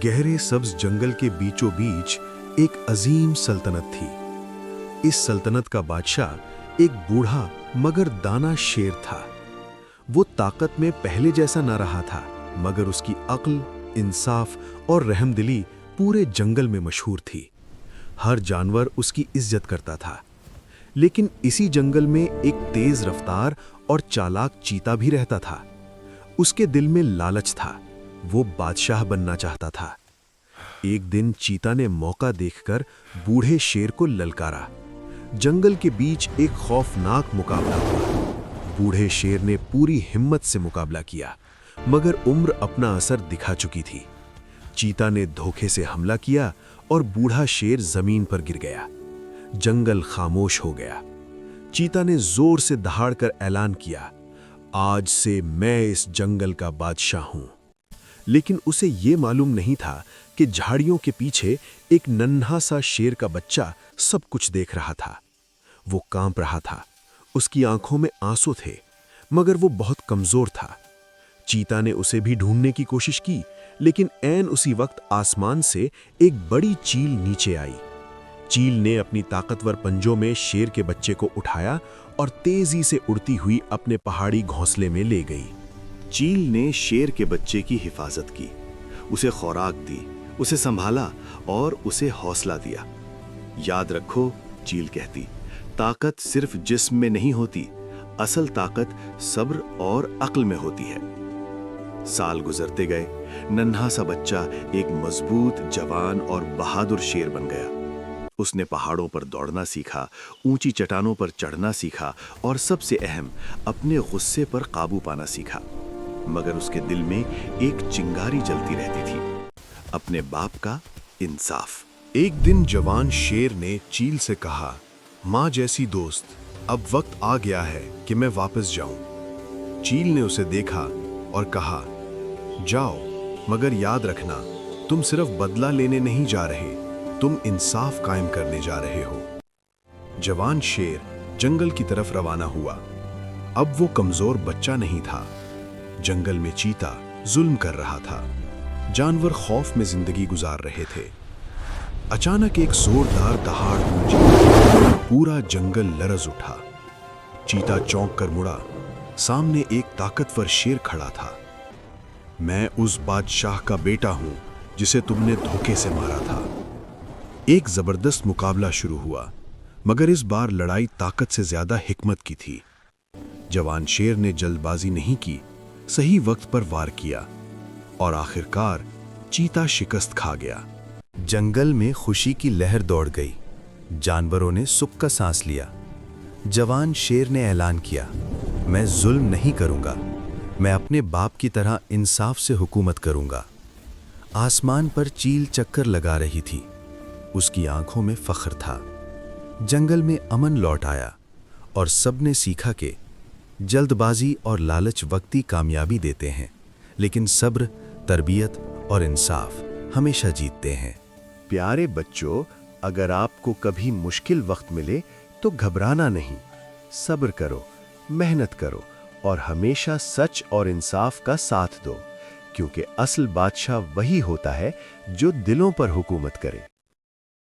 गहरे सब्ज जंगल के बीचों बीच एक अजीम सल्तनत थी। इस सल्तनत का बादशाह एक बूढ़ा मगर दाना शेर था। वो ताकत में पहले जैसा न रहा था, मगर उसकी अक्ल, इंसाफ और रहमदिली पूरे जंगल में मशहूर थी। हर जानवर उसकी इज्जत करता था। लेकिन इसी जंगल में एक तेज रफ्तार और चालाक चीता भी रहता था। उसके दिल में लालच था, वो बादशाह बनना चाहता था। एक दिन चीता ने मौका देखकर बूढ़े शेर को ललकारा। जंगल के बीच एक खौफनाक मुकाबला हुआ। बूढ़े शेर ने पूरी हिम्मत से मुकाबला किया, मगर उम्र अपना असर दिखा चुकी थी। चीता ने धोखे से हमला किया और बूढ़ा शेर जमीन पर गिर गया। जंगल खामोश हो गया। चीता ने जोर से दहाड़कर ऐलान किया, आज से मैं इस जंगल का बादशाह हूं। लेकिन उसे ये मालूम नहीं था कि झाड़ियों के पीछे एक नन्हा सा शेर का बच्चा सब कुछ देख रहा था। वो कांप रहा था, उसकी आंखों में आंसू थे, मगर वो बहुत कमजोर था। चीता ने उसे भी ढूंढने की कोशिश की, लेकिन ऐन उसी वक्त आसमान से एक बड़ी चील नीचे आई। चील ने अपनी ताकतवर पंजों में शेर के बच्चे को उठाया और तेजी से उड़ती हुई अपने पहाड़ी घोंसले में ले गई। चील ने शेर के बच्चे की हिफाजत की, उसे खुराक दी, उसे संभाला और उसे हौसला दिया। याद रखो, चील कहती, ताकत सिर्फ जिस्म में नहीं होती, असल ताकत सब्र और अक्ल में होती है। साल गुजरते गए, नन्हा सा बच्चा एक मजबूत, जवान और बहादुर शेर बन गया। उसने पहाड़ों पर दौड़ना सीखा, ऊंची चट्टानों पर चढ़ना सीखा और सबसे अहम, अपने गुस्से पर काबू पाना सीखा। मगर उसके दिल में एक चिंगारी जलती रहती थी, अपने बाप का इंसाफ। एक दिन जवान शेर ने चील से कहा, माँ जैसी दोस्त, अब वक्त आ गया है कि मैं वापस जाऊं। चील ने उसे देखा और कहा, जाओ, मगर याद रखना, तुम सिर्फ बदला लेने नहीं जा रहे, तुम इंसाफ कायम करने जा रहे हो। जवान शेर जंगल की तरफ रवाना हुआ। अब वो कमजोर बच्चा नहीं था। जंगल में चीता जुल्म कर रहा था। जानवर खौफ में जिंदगी गुजार रहे थे। अचानक एक जोरदार दहाड़ गूंजी। पूरा जंगल लरज उठा। चीता चौंक कर मुड़ा। सामने एक ताकतवर शेर खड़ा था। मैं उस बादशाह का बेटा हूं जिसे तुमने धोखे से मारा था। एक जबरदस्त मुकाबला शुरू हुआ, मगर इस बार लड़ाई ताकत से ज्यादा हिकमत की थी। जवान शेर ने जल्दबाजी नहीं की, सही वक्त पर वार किया और आखिरकार चीता शिकस्त खा गया। जंगल में खुशी की लहर दौड़ गई। जानवरों ने सुख का सांस लिया। जवान शेर ने ऐलान किया, मैं जुल्म नहीं करूंगा, मैं अपने बाप की तरह इंसाफ से हुकूमत करूंगा। आसमान पर चील चक्कर लगा रही थी। उसकी आंखों में फख्र था। जंगल में अमन लौट आया और सबने सीखा कि जल्दबाजी और लालच वक्ती कामयाबी देते हैं, लेकिन सब्र, तरबियत और इंसाफ हमेशा जीतते हैं। प्यारे बच्चों, अगर आपको कभी मुश्किल वक्त मिले तो घबराना नहीं, सब्र करो, मेहनत करो और हमेशा सच और इंसाफ का साथ दो, क्योंकि असल बादशाह वही होता है जो दिलों पर हुकूमत करे।